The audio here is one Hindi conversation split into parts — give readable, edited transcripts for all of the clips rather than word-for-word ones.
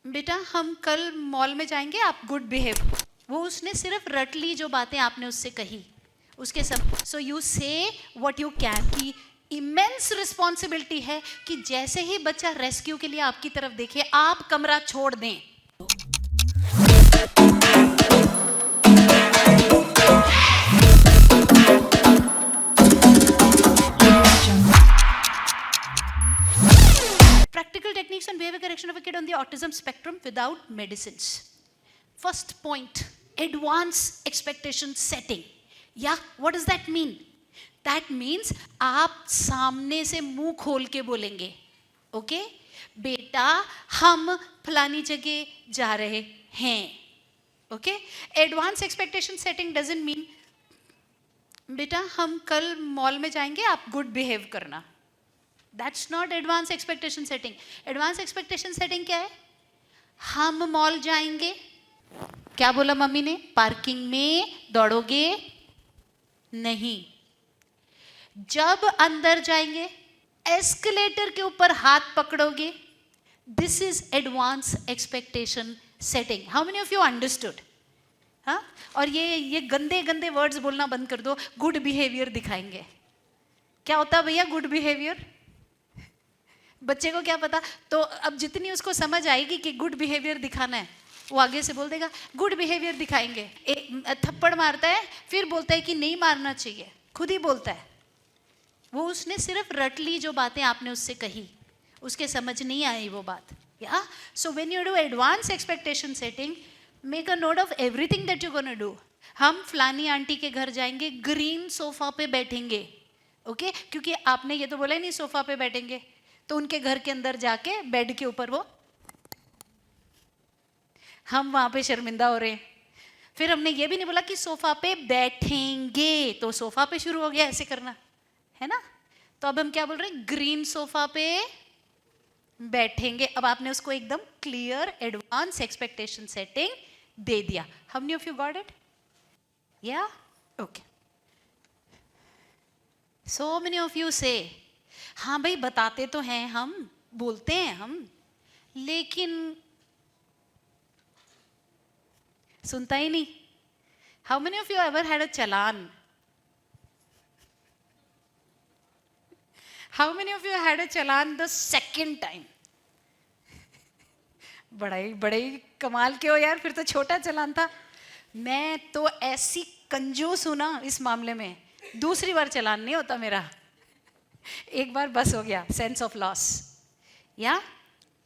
बेटा हम कल मॉल में जाएंगे, आप गुड बिहेव। वो उसने सिर्फ रट ली जो बातें आपने उससे कही, उसके सब। सो यू से व्हाट यू कैन। की इमेंस रिस्पॉन्सिबिलिटी है कि जैसे ही बच्चा रेस्क्यू के लिए आपकी तरफ देखे, आप कमरा छोड़ दें। Practical techniques on behavior correction of a kid on the autism spectrum without medicines. First point, advanced expectation setting. Yeah, what does that mean? That means आप सामने से मुंह खोल के बोलेंगे, ओके बेटा हम फलानी जगह जा रहे हैं, okay. Advance expectation setting doesn't mean बेटा हम कल मॉल में जाएंगे, आप गुड बिहेव करना। That's not advance expectation setting. Advance expectation setting क्या है? हम मॉल जाएंगे, क्या बोला मम्मी ने? पार्किंग में दौड़ोगे नहीं। जब अंदर जाएंगे एस्केलेटर के ऊपर हाथ पकड़ोगे। This is advance expectation setting. How many of you understood? हाँ, और ये गंदे गंदे वर्ड्स बोलना बंद कर दो। गुड बिहेवियर दिखाएंगे। क्या होता है भैया गुड बिहेवियर? बच्चे को क्या पता? तो अब जितनी उसको समझ आएगी कि गुड बिहेवियर दिखाना है, वो आगे से बोल देगा गुड बिहेवियर दिखाएंगे। थप्पड़ मारता है, फिर बोलता है कि नहीं मारना चाहिए, खुद ही बोलता है। वो उसने सिर्फ रट ली जो बातें आपने उससे कही, उसके समझ नहीं आई वो बात। या so when you do advance expectation setting, make a note of everything that you gonna do. हम फलानी आंटी के घर जाएंगे, ग्रीन सोफा पे बैठेंगे, ओके क्योंकि आपने ये तो बोला ही नहीं सोफा पे बैठेंगे। तो उनके घर के अंदर जाके बेड के ऊपर वो, हम वहां पे शर्मिंदा हो रहे हैं। फिर हमने ये भी नहीं बोला कि सोफा पे बैठेंगे, तो सोफा पे शुरू हो गया ऐसे करना, है ना। तो अब हम क्या बोल रहे हैं? ग्रीन सोफा पे बैठेंगे। अब आपने उसको एकदम क्लियर एडवांस एक्सपेक्टेशन सेटिंग दे दिया। How many of you got it? या okay. So many of you say हाँ भाई बताते तो हैं हम, बोलते हैं हम, लेकिन सुनता ही नहीं। How many of you ever had a challan? How many of you had a challan the second time? बड़ा ही कमाल के हो यार, फिर तो छोटा चालान था। मैं तो ऐसी कंजूस हूं ना इस मामले में, दूसरी बार चालान नहीं होता मेरा, एक बार बस हो गया। Sense of loss. या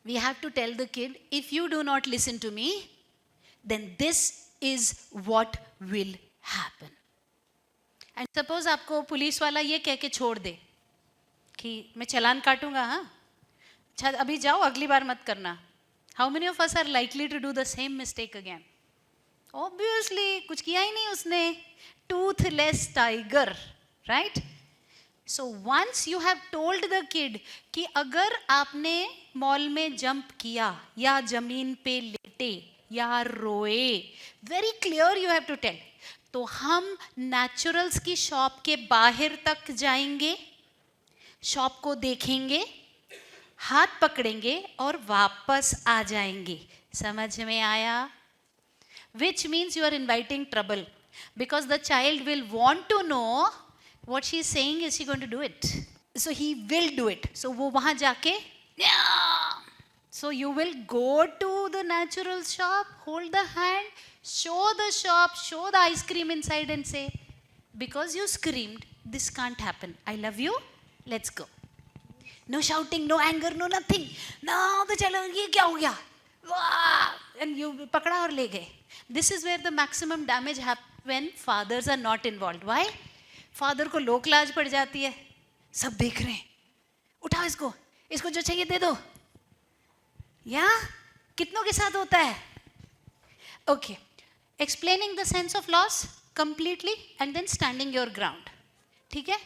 we have to tell the kid if you do not listen to me then this is what will happen. And suppose आपको पुलिस वाला ये कह के छोड़ दे कि मैं चालान काटूंगा, हाँ अच्छा अभी जाओ, अगली बार मत करना। How many of us are likely to do the same mistake again? Obviously कुछ किया ही नहीं उसने। Toothless tiger, right? So once you have told the kid कि अगर आपने मॉल में जंप किया या जमीन पे लेटे या रोए, very clear you have to tell. तो हम नेचुरल्स की शॉप के बाहर तक जाएंगे, शॉप को देखेंगे, हाथ पकड़ेंगे और वापस आ जाएंगे। समझ में आया? Which means you are inviting trouble because the child will want to know what she is saying. Is she going to do it? So he will do it. So वो वहाँ जाके, so you will go to the natural shop, hold the hand, show the shop, show the ice cream inside and say, because you screamed, this can't happen. I love you. Let's go. No shouting, no anger, no nothing. No, तो चलो ये क्या हो गया? And you पकड़ा और ले गए. This is where the maximum damage happens when fathers are not involved. Why? Father को लोक लाज पड़ जाती है, सब देख रहे हैं, उठाओ इसको, इसको जो चाहिए दे दो। या कितनों के साथ होता है? Okay, explaining the sense of loss completely and then standing your ground. ठीक है?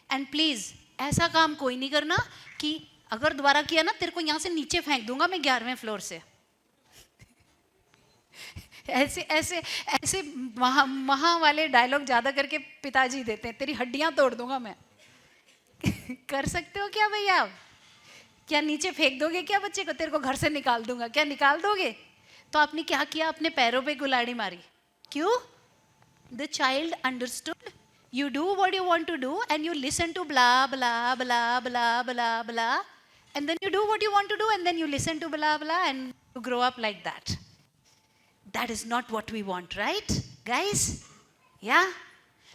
And please ऐसा काम कोई नहीं करना कि अगर दोबारा किया ना तेरे को यहाँ से नीचे फेंक दूंगा मैं 11वें फ्लोर से। ऐसे ऐसे ऐसे महा वाले डायलॉग ज्यादा करके पिताजी देते हैं, तेरी हड्डियां तोड़ दूंगा मैं। कर सकते हो क्या भैया? क्या नीचे फेंक दोगे क्या बच्चे को? तेरे को घर से निकाल दूंगा, क्या निकाल दोगे? तो आपने क्या किया? अपने पैरों पे कुल्हाड़ी मारी. क्यों? The child understood. You do what you want to do and you listen to blah blah blah blah blah blah, and then you do what you want to do and then you listen to blah blah and you grow up like that. That is not what we want, right, guys? Yeah.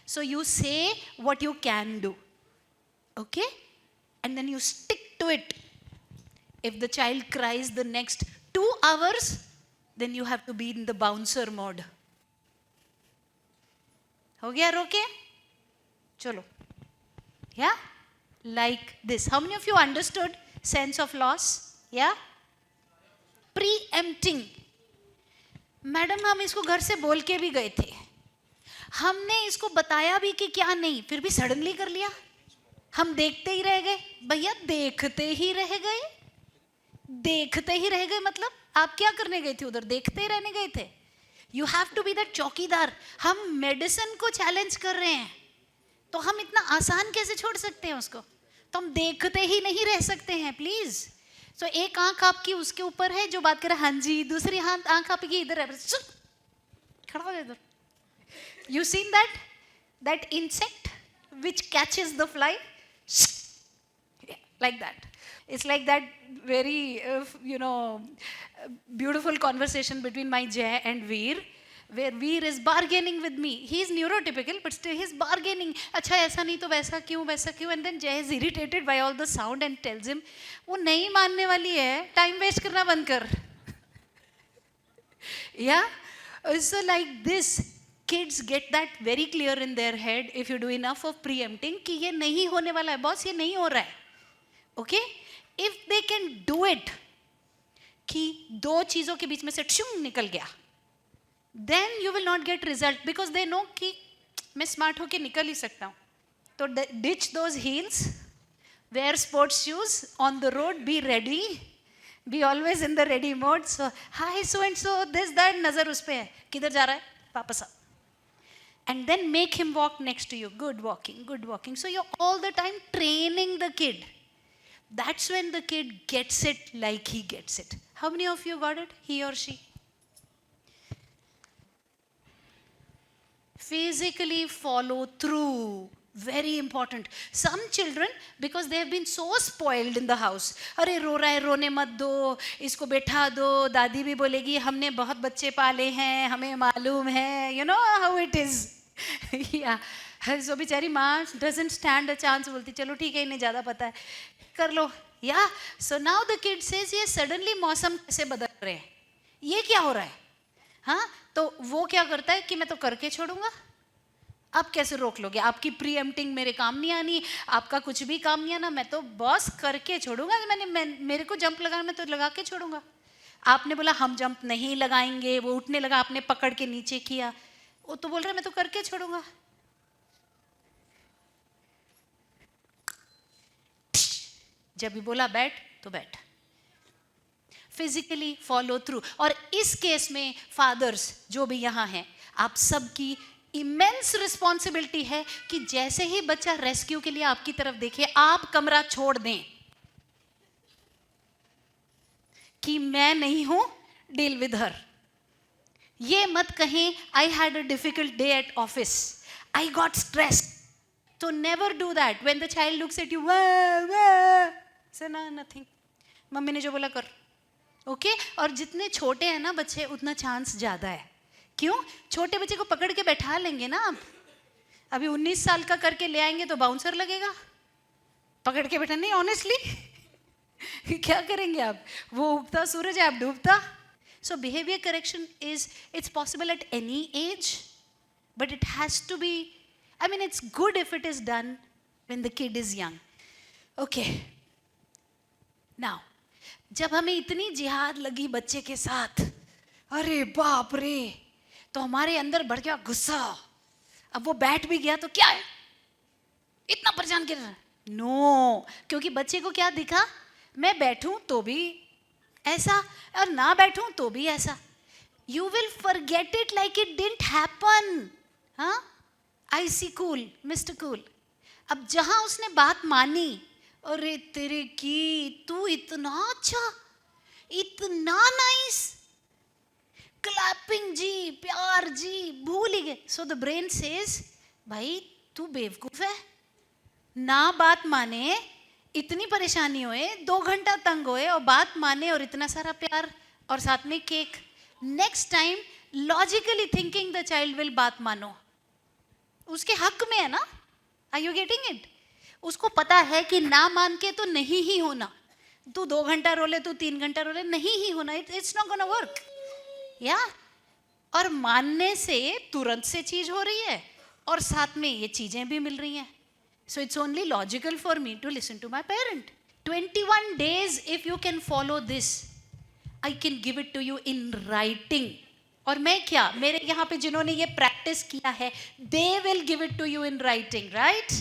So you say what you can do, okay, and then you stick to it. If the child cries the next 2 hours, then you have to be in the bouncer mode. हो गया? रोके? चलो. Yeah? Like this. How many of you understood sense of loss? Yeah? Preempting. Madam हम इसको घर से बोल के भी गए थे, हमने इसको बताया भी कि क्या नहीं, फिर भी सडनली कर लिया. हम देखते ही रह गए. भैया देखते ही रह गए. देखते ही रह गए मतलब आप क्या करने गए थे उधर? देखते ही रहने गए थे. You have to be that chowkidar. हम मेडिसिन को चैलेंज कर रहे हैं, तो हम इतना आसान कैसे छोड़ सकते हैं उसको? तो हम देखते ही नहीं रह सकते हैं, प्लीज. सो एक आंख आपकी उसके ऊपर है जो बात कर रहा है, हाँ जी, दूसरी आंख आपकी इधर है, खड़ा हो जाए इधर. You seen that insect which catches the fly like that. It's like that very beautiful conversation between my Jay and Veer, where Veer is bargaining with me. He's neurotypical but still he's bargaining. अच्छा ऐसा नहीं तो वैसा क्यों, वैसा क्यों? And then Jay is irritated by all the sound and tells him, वो नहीं मानने वाली है, time waste करना बंद कर. Yeah, so like this, kids get that very clear in their head if you do enough of preempting कि ये नहीं होने वाला है बॉस, ये नहीं हो रहा है. Okay? If they can do it, कि दो चीजों के बीच में से छुंग निकल गया, then you will not get result because they know कि मैं स्मार्ट होके निकल ही सकता हूँ. तो ditch those heels, wear sports shoes on the road, be ready, be always in the ready mode. So hi so and so, this that, नजर उस पे है, किधर जा रहा है, वापस आ. And then make him walk next to you. Good walking, good walking. So you're all the time training the kid. That's when the kid gets it like he gets it. How many of you got it? He or she? Physically follow through. Very important. Some children, because they have been so spoiled in the house. अरे रो रहा है, रोने मत दो, इसको बैठा दो, दादी भी बोलेगी हमने बहुत बच्चे पाले हैं, हमें मालूम है. You know how it is. Yeah. So बेचारी माँ doesn't stand a chance, बोलती चलो ठीक है, इन्हें ज़्यादा पता है, कर लो. या so now the kid says ये सडनली मौसम कैसे बदल रहे हैं, ये क्या हो रहा है? हाँ, तो वो क्या करता है कि मैं तो करके छोड़ूंगा. आप कैसे रोक लोगे? आपकी प्रीएम्प्टिंग मेरे काम नहीं आनी, आपका कुछ भी काम नहीं आना, मैं तो बॉस करके छोड़ूंगा. मेरे को जंप लगाना, मैं तो लगा के छोड़ूंगा. आपने बोला हम जंप नहीं लगाएंगे, वो उठने लगा, आपने पकड़ के नीचे किया, वो तो बोल रहा है मैं तो करके छोड़ूंगा. जब भी बोला बैठ तो बैठ. Physically follow through. और इस केस में फादर्स जो भी यहां हैं, आप सबकी इमेंस रिस्पॉन्सिबिलिटी है कि जैसे ही बच्चा रेस्क्यू के लिए आपकी तरफ देखे, आप कमरा छोड़ दें कि मैं नहीं हूं, डील विद हर. ये मत कहें I had a difficult day at office, I got stress. तो never do that. When the child looks at you, say ना नथिंग, मम्मी ने जो बोला कर. ओके? और जितने छोटे हैं ना बच्चे, उतना चांस ज्यादा है. क्यों? छोटे बच्चे को पकड़ के बैठा लेंगे ना आप. अभी 19 साल का करके ले आएंगे तो बाउंसर लगेगा. पकड़ के बैठा नहीं, ऑनेस्टली क्या करेंगे आप? वो उगता सूरज है, आप डूबता. So behaviour correction is, it's possible at any age, but it has to be, I mean it's good if it is done when the kid is young. Okay, now जब हमें इतनी जिहाद लगी बच्चे के साथ, अरे बाप रे, तो हमारे अंदर बढ़ गया गुस्सा. अब वो बैठ भी गया तो क्या है, इतना परेशान कर रहा है? नो, क्योंकि बच्चे को क्या दिखा, मैं बैठूं तो भी ऐसा और ना बैठूं तो भी ऐसा. You will forget it like it didn't happen. हाँ, आई सी कूल, मिस्टर कूल. अब जहां उसने बात मानी, अरे तेरे की, तू इतना अच्छा, इतना नाइस, क्लैपिंग जी, प्यार जी, भूल ही गए. सो द ब्रेन सेज, भाई तू बेवकूफ है, ना बात माने, इतनी परेशानी होए, 2 घंटा तंग होए और बात माने और इतना सारा प्यार और साथ में cake. Next time logically thinking the child will बात मानो. उसके हक में है ना. Are you getting it? उसको पता है कि ना मान के तो नहीं ही होना. तू 2 घंटा रोले, तू 3 घंटा रोले, नहीं ही होना. It's not gonna work. या और मानने से तुरंत से चीज हो रही है और साथ में ये चीजें भी मिल रही हैं. So it's only logical for me to listen to my parent. 21 days, if you can follow this, I can give it to you in writing. और मैं क्या, मेरे यहाँ पे जिन्होंने ये प्रैक्टिस किया है, they will give it to you in writing, right?